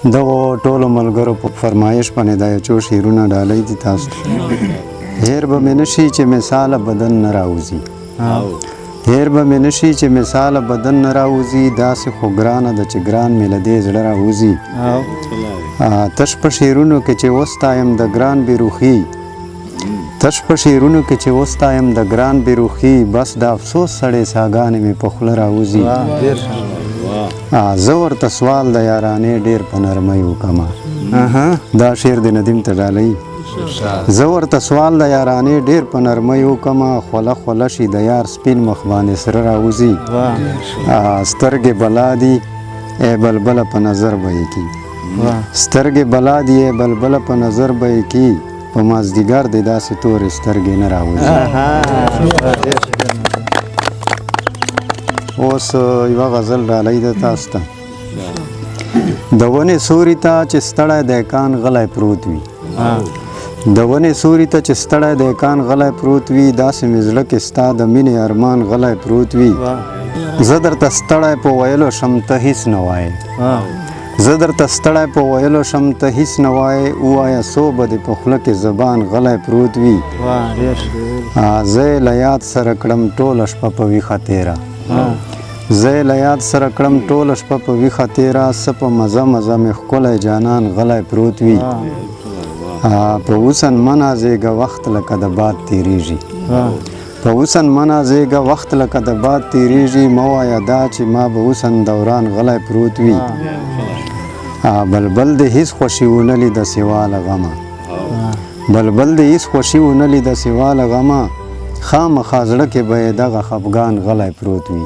دغو ټولو ملګرو په فرمایش باندې دا یو څو شعرونه ډالۍ دي تاسو ته. هیر به مې نشي چې مثاله بدن نه راوځي، هیر به مې نشي چې مثاله بدن نه راوځي، داسې خو ګرانه ده چې ګران مې له دې زړه راوځي. تش په شعرونو کې چې وستایم د ګران بېروخي، تش په شعرونو کې چې وستایم د ګران بېروخي، بس د افسوس سړې ساګانې مې په خوله راوځي. زه ورته سوال د یارانې ډېر په نرمۍ وکمه. دا شعر د ندیم ته ډالۍ. زه ورته سوال د یارانې ډېر په نرمۍ وکمه، خوله خوله شي د یار سپین مخ باندې سره راوځي. سترګې بلا دي ای بلبله په نظر به یې کي، سترګې بلا دي ای بلبله په نظر به یې کي، په مازدیګر دې داسې تورې سترګې نه راوځي. اوس یوه غزل ډالۍ ده تاسو ته. د ونې سوري ته چې ستړی دیکان غلی پروت وي، د ونې سوري ته چې ستړی دیکان غلی پروت وي، داسې مې زړه کې ستا د مینې ارمان غلی پروت وي. زه درته ستړی په ویلو شم ته هېڅ نه وایې، زه درته ستړی په ویلو شم ته هېڅ نه وایې، ووایه څو به دې په خوله کې زبان غلی پروت وي. زه یې له یاد سره کړم ټوله شپه په ویښه تېره، زه یې له یاد سره کړم ټوله شپه په ویښه تېره، څه په مزه مزه مې ښکلی جانان غلی پروت وي. په حسن مه نازېږه وخت لکه د باد تېرېږي، په حسن مه نازېږه وخت لکه د باد تېرېږي، مه وایه دا چې ما به حسن دوران غلی پروت وي. بلبل دې هېڅ خوښي ونه لیده سوا له غمه، بلبل دې هېڅ خوښي ونه لیده سوا له غمه، خامخا زړه کې به یې دغه خفګان غلی پروت وي.